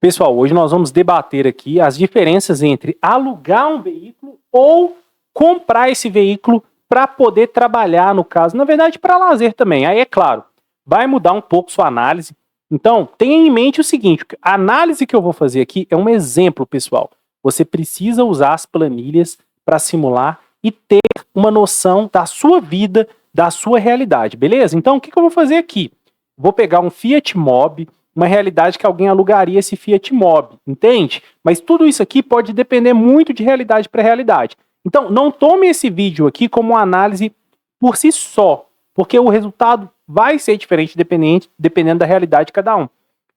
Pessoal, hoje nós vamos debater aqui as diferenças entre alugar um veículo ou comprar esse veículo para poder trabalhar, no caso, na verdade para lazer também. Aí é claro, vai mudar um pouco sua análise. Então, tenha em mente o seguinte, a análise que eu vou fazer aqui é um exemplo, pessoal. Você precisa usar as planilhas para simular e ter uma noção da sua vida, da sua realidade, beleza? Então, o que eu vou fazer aqui? Vou pegar um Fiat Mobi, uma realidade que alguém alugaria esse Fiat Mobi, entende? Mas tudo isso aqui pode depender muito de realidade para realidade. Então, não tome esse vídeo aqui como uma análise por si só, porque o resultado vai ser diferente dependendo da realidade de cada um.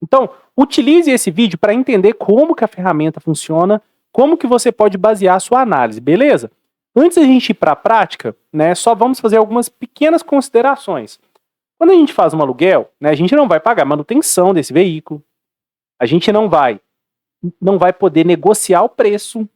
Então, utilize esse vídeo para entender como que a ferramenta funciona, como que você pode basear a sua análise, beleza? Antes da gente ir para a prática, né, só vamos fazer algumas pequenas considerações. Quando a gente faz um aluguel, né, a gente não vai pagar manutenção desse veículo, a gente não vai poder negociar o preço,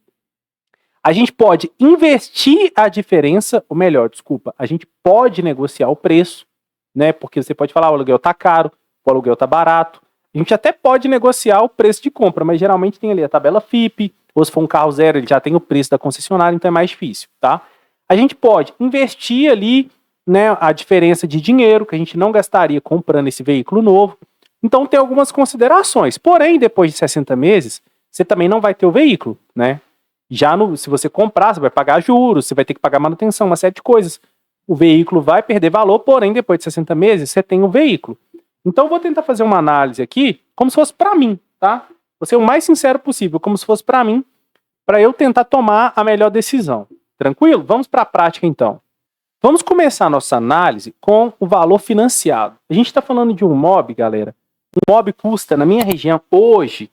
a gente pode investir a diferença, ou melhor, desculpa, a gente pode negociar o preço, né, porque você pode falar, o aluguel está caro, o aluguel está barato, a gente até pode negociar o preço de compra, mas geralmente tem ali a tabela FIP, ou se for um carro zero, ele já tem o preço da concessionária, então é mais difícil, tá? A gente pode investir ali, né, a diferença de dinheiro que a gente não gastaria comprando esse veículo novo. Então tem algumas considerações. Porém, depois de 60 meses, você também não vai ter o veículo, né? Se você comprar, você vai pagar juros, você vai ter que pagar manutenção, uma série de coisas. O veículo vai perder valor, porém, depois de 60 meses, você tem o veículo. Então eu vou tentar fazer uma análise aqui, como se fosse para mim, tá? Vou ser o mais sincero possível, como se fosse para mim, para eu tentar tomar a melhor decisão. Tranquilo? Vamos para a prática então. Vamos começar a nossa análise com o valor financiado. A gente está falando de um Mobi, galera. Um Mobi custa, na minha região, hoje,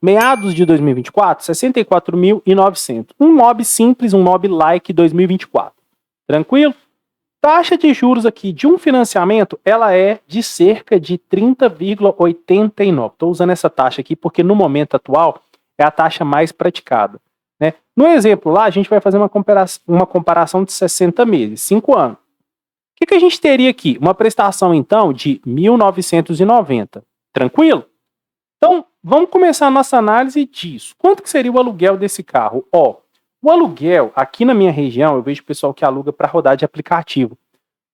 meados de 2024, R$ 64.900. Um Mobi simples, um Mobi Like 2024. Tranquilo? Taxa de juros aqui de um financiamento, ela é de cerca de 30,89. Estou usando essa taxa aqui porque no momento atual é a taxa mais praticada. Né? No exemplo lá, a gente vai fazer uma comparação de 60 meses, 5 anos. O que a gente teria aqui? Uma prestação, então, de R$ 1.990. Tranquilo? Então, vamos começar a nossa análise disso. Quanto que seria o aluguel desse carro? Ó, o aluguel, aqui na minha região, eu vejo pessoal que aluga para rodar de aplicativo,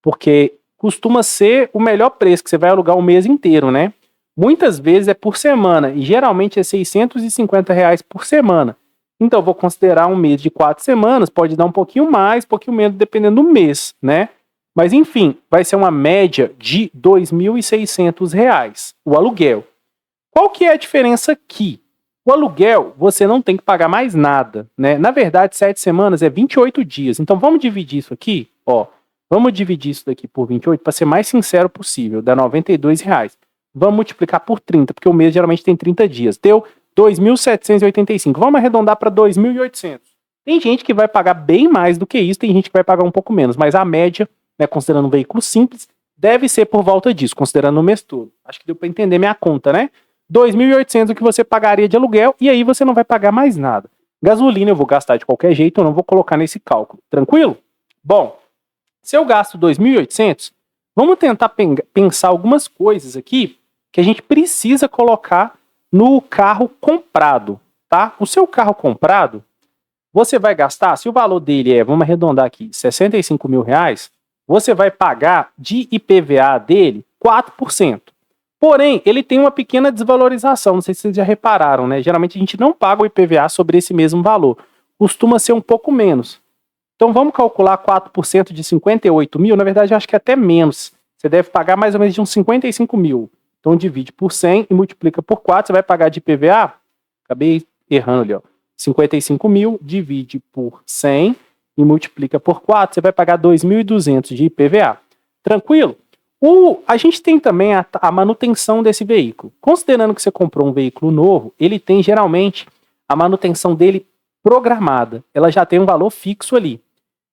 porque costuma ser o melhor preço, que você vai alugar o mês inteiro, né? Muitas vezes é por semana, e geralmente é R$ 650 por semana. Então, eu vou considerar um mês de 4 semanas, pode dar um pouquinho mais, um pouquinho menos, dependendo do mês, né? Mas, enfim, vai ser uma média de R$ 2.600 o aluguel. Qual que é a diferença aqui? O aluguel, você não tem que pagar mais nada, né? Na verdade, 7 semanas é 28 dias. Então, vamos dividir isso aqui, ó. Vamos dividir isso daqui por 28, para ser mais sincero possível, dá R$ 92. Vamos multiplicar por 30, porque o mês geralmente tem 30 dias. Deu 2.785. Vamos arredondar para 2.800. Tem gente que vai pagar bem mais do que isso, tem gente que vai pagar um pouco menos, mas a média, né, considerando um veículo simples, deve ser por volta disso, considerando o mês todo. Acho que deu para entender minha conta, né? 2.800 o que você pagaria de aluguel e aí você não vai pagar mais nada. Gasolina eu vou gastar de qualquer jeito, eu não vou colocar nesse cálculo. Tranquilo? Bom, se eu gasto 2.800, vamos tentar pensar algumas coisas aqui que a gente precisa colocar no carro comprado, tá? O seu carro comprado, você vai gastar, se o valor dele é, vamos arredondar aqui, R$ 65 mil, você vai pagar de IPVA dele 4%. Porém, ele tem uma pequena desvalorização, não sei se vocês já repararam, né? Geralmente a gente não paga o IPVA sobre esse mesmo valor, costuma ser um pouco menos. Então vamos calcular 4% de 58 mil, na verdade eu acho que é até menos, você deve pagar mais ou menos de uns 55 mil. Então divide por 100 e multiplica por 4, você vai pagar de IPVA, acabei errando ali, ó, 55 mil, divide por 100 e multiplica por 4, você vai pagar 2.200 de IPVA. Tranquilo? A gente tem também a manutenção desse veículo. Considerando que você comprou um veículo novo, ele tem geralmente a manutenção dele programada. Ela já tem um valor fixo ali.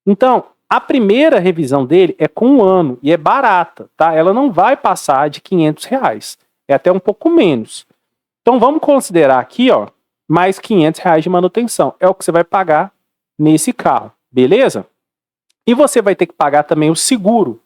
Então, a primeira revisão dele é com 1 ano e é barata, tá? Ela não vai passar de R$ 500. É até um pouco menos. Então, vamos considerar aqui, ó, mais R$ 500 de manutenção. É o que você vai pagar nesse carro, beleza? E você vai ter que pagar também o seguro.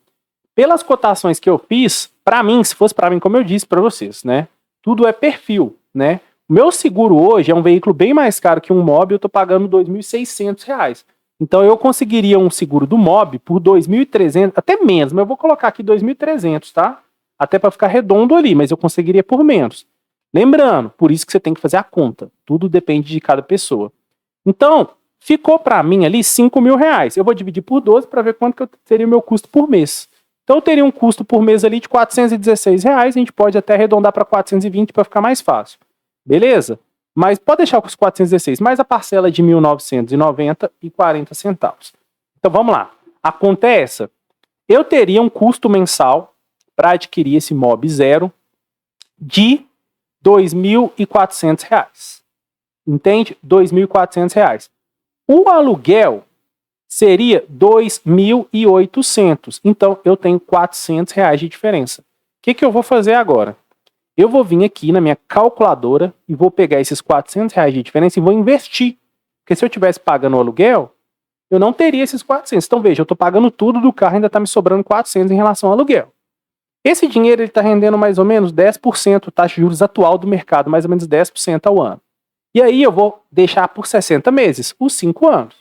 Pelas cotações que eu fiz, para mim, se fosse para mim, como eu disse para vocês, né? Tudo é perfil. né? O meu seguro hoje é um veículo bem mais caro que um Mobi, eu estou pagando R$ 2.600. Então eu conseguiria um seguro do Mobi por 2.300, até menos, mas eu vou colocar aqui 2.300, tá? Até para ficar redondo ali, mas eu conseguiria por menos. Lembrando, por isso que você tem que fazer a conta. Tudo depende de cada pessoa. Então, ficou para mim ali R$ 5.000. Eu vou dividir por 12 para ver quanto que seria o meu custo por mês. Então eu teria um custo por mês ali de R$ 416. A gente pode até arredondar para 420 para ficar mais fácil. Beleza? Mas pode deixar com os 416, mais a parcela de R$ 1.990,40. Então vamos lá. A conta é essa. Eu teria um custo mensal para adquirir esse Mobi Zero de R$ 2.400. Entende? R$ 2.400. O aluguel seria R$ 2.800. Então eu tenho R$ 400 de diferença. O que eu vou fazer agora? Eu vou vir aqui na minha calculadora e vou pegar esses R$ 400 de diferença e vou investir. Porque se eu estivesse pagando o aluguel, eu não teria esses 400. Então veja, eu estou pagando tudo do carro e ainda está me sobrando 400 em relação ao aluguel. Esse dinheiro está rendendo mais ou menos 10%, taxa de juros atual do mercado, mais ou menos 10% ao ano. E aí eu vou deixar por 60 meses, os 5 anos.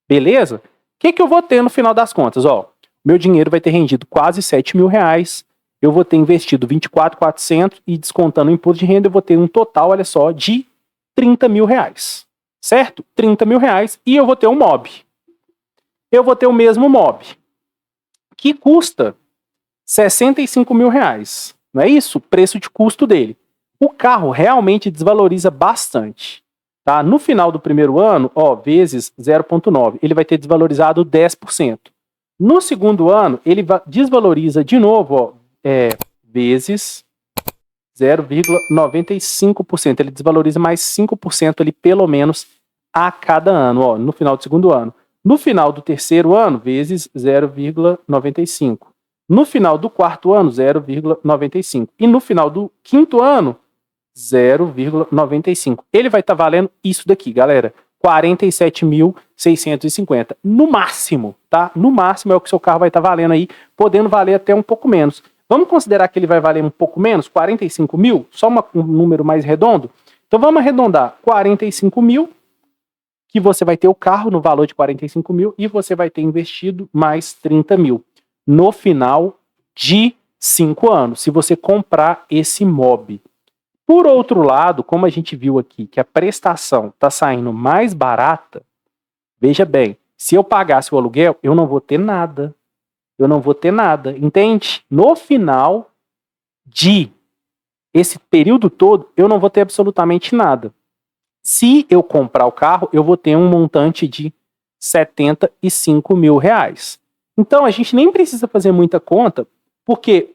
Beleza? O que eu vou ter no final das contas? Ó, meu dinheiro vai ter rendido quase R$ 7.000. Eu vou ter investido 24.400 e descontando o imposto de renda eu vou ter um total, olha só, de R$ 30.000. Certo? R$ 30.000 e eu vou ter um Mobi. Eu vou ter o mesmo Mobi, que custa R$ 65.000. Não é isso? Preço de custo dele. O carro realmente desvaloriza bastante. Tá? No final do primeiro ano, ó, vezes 0,9, ele vai ter desvalorizado 10%. No segundo ano, ele desvaloriza de novo, ó, vezes 0,95%. Ele desvaloriza mais 5% ali, pelo menos, a cada ano, ó, no final do segundo ano. No final do terceiro ano, vezes 0,95%. No final do quarto ano, 0,95%. E no final do quinto ano, 0,95%. Ele vai estar valendo isso daqui, galera. 47.650. No máximo, tá? No máximo é o que seu carro vai estar valendo aí, podendo valer até um pouco menos. Vamos considerar que ele vai valer um pouco menos, 45 mil? Só um número mais redondo? Então vamos arredondar 45 mil, que você vai ter o carro no valor de 45 mil e você vai ter investido mais 30 mil no final de 5 anos, se você comprar esse Mobi. Por outro lado, como a gente viu aqui que a prestação está saindo mais barata, veja bem, se eu pagasse o aluguel, eu não vou ter nada. Eu não vou ter nada, entende? No final de esse período todo, eu não vou ter absolutamente nada. Se eu comprar o carro, eu vou ter um montante de R$ 75.000. Então, a gente nem precisa fazer muita conta, porque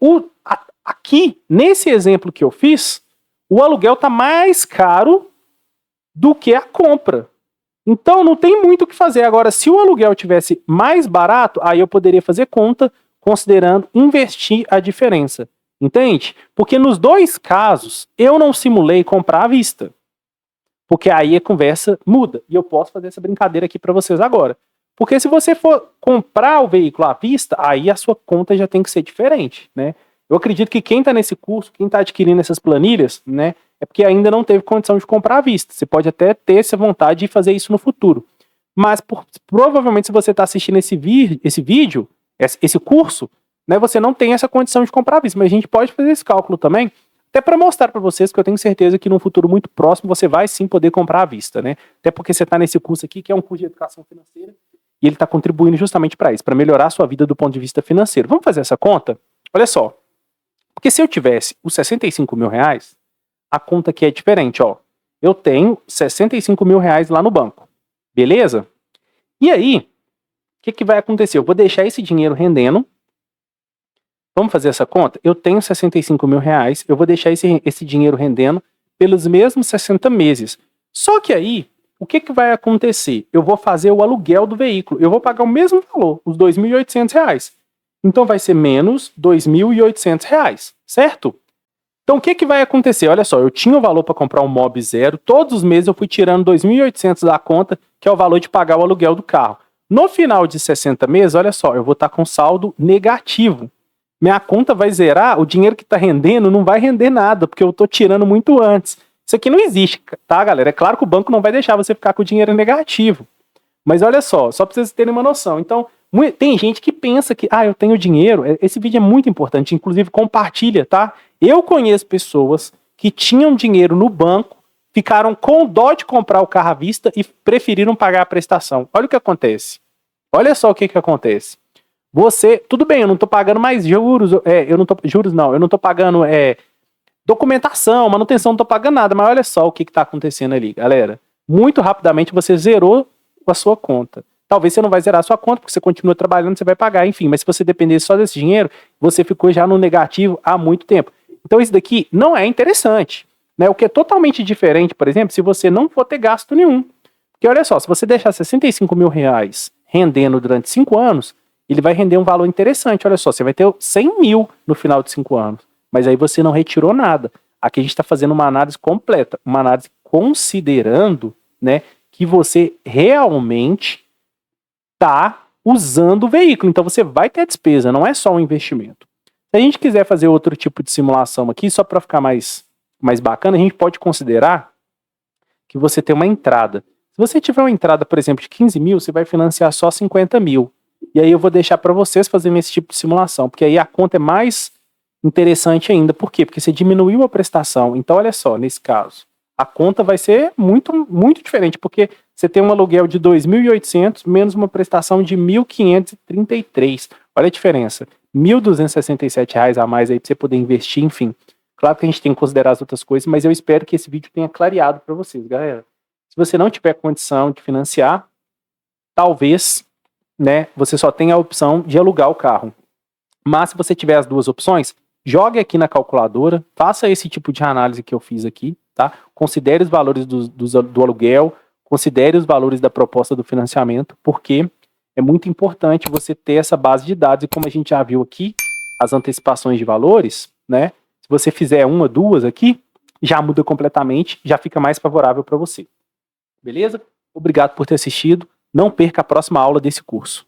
aqui, nesse exemplo que eu fiz, o aluguel está mais caro do que a compra. Então não tem muito o que fazer. Agora, se o aluguel tivesse mais barato, aí eu poderia fazer conta considerando investir a diferença. Entende? Porque nos dois casos, eu não simulei comprar à vista. Porque aí a conversa muda. E eu posso fazer essa brincadeira aqui para vocês agora. Porque se você for comprar o veículo à vista, aí a sua conta já tem que ser diferente, né? Eu acredito que quem está nesse curso, quem está adquirindo essas planilhas, né, é porque ainda não teve condição de comprar à vista. Você pode até ter essa vontade de fazer isso no futuro. Mas provavelmente se você está assistindo esse vídeo, esse curso, né, você não tem essa condição de comprar à vista. Mas a gente pode fazer esse cálculo também, até para mostrar para vocês que eu tenho certeza que num futuro muito próximo você vai sim poder comprar à vista, né? Até porque você está nesse curso aqui, que é um curso de educação financeira, e ele está contribuindo justamente para isso, para melhorar a sua vida do ponto de vista financeiro. Vamos fazer essa conta? Olha só. Porque se eu tivesse os 65 mil reais, a conta aqui é diferente, ó. Eu tenho 65 mil reais lá no banco, beleza? E aí, o que vai acontecer? Eu vou deixar esse dinheiro rendendo. Vamos fazer essa conta? Eu tenho 65 mil reais, eu vou deixar esse dinheiro rendendo pelos mesmos 60 meses. Só que aí, o que vai acontecer? Eu vou fazer o aluguel do veículo, eu vou pagar o mesmo valor, os 2.800 reais. Então vai ser menos R$ 2.800, certo? Então o que vai acontecer? Olha só, eu tinha o valor para comprar um Mobi Zero, todos os meses eu fui tirando 2.800 da conta, que é o valor de pagar o aluguel do carro. No final de 60 meses, olha só, eu vou estar com saldo negativo. Minha conta vai zerar, o dinheiro que está rendendo não vai render nada, porque eu estou tirando muito antes. Isso aqui não existe, tá, galera? É claro que o banco não vai deixar você ficar com o dinheiro negativo. Mas olha só pra vocês terem uma noção. Então, tem gente que pensa que, eu tenho dinheiro. Esse vídeo é muito importante, inclusive compartilha, tá? Eu conheço pessoas que tinham dinheiro no banco, ficaram com dó de comprar o carro à vista e preferiram pagar a prestação. Olha o que acontece. Olha só o que acontece. Tudo bem, eu não tô pagando mais juros, eu não tô pagando documentação, manutenção, não tô pagando nada, mas olha só o que tá acontecendo ali, galera. Muito rapidamente você zerou a sua conta. Talvez você não vai zerar a sua conta, porque você continua trabalhando, você vai pagar, enfim, mas se você depender só desse dinheiro, você ficou já no negativo há muito tempo. Então isso daqui não é interessante, né? O que é totalmente diferente, por exemplo, se você não for ter gasto nenhum. Porque olha só, se você deixar 65 mil reais rendendo durante 5 anos, ele vai render um valor interessante. Olha só, você vai ter 100 mil no final de 5 anos, mas aí você não retirou nada. Aqui a gente está fazendo uma análise completa, uma análise considerando, né, que você realmente está usando o veículo. Então você vai ter despesa, não é só um investimento. Se a gente quiser fazer outro tipo de simulação aqui, só para ficar mais bacana, a gente pode considerar que você tem uma entrada. Se você tiver uma entrada, por exemplo, de 15 mil, você vai financiar só 50 mil. E aí eu vou deixar para vocês fazerem esse tipo de simulação, porque aí a conta é mais interessante ainda. Por quê? Porque você diminuiu a prestação. Então, olha só, nesse caso, a conta vai ser muito, muito diferente, porque você tem um aluguel de 2.800 menos uma prestação de 1.533. Olha a diferença. R$ 1.267 a mais aí para você poder investir, enfim. Claro que a gente tem que considerar as outras coisas, mas eu espero que esse vídeo tenha clareado para vocês, galera. Se você não tiver condição de financiar, talvez, né, você só tenha a opção de alugar o carro. Mas se você tiver as duas opções, jogue aqui na calculadora, faça esse tipo de análise que eu fiz aqui, tá? Considere os valores do aluguel, considere os valores da proposta do financiamento, porque é muito importante você ter essa base de dados. E como a gente já viu aqui, as antecipações de valores, né? Se você fizer uma, duas aqui, já muda completamente, já fica mais favorável para você. Beleza? Obrigado por ter assistido. Não perca a próxima aula desse curso.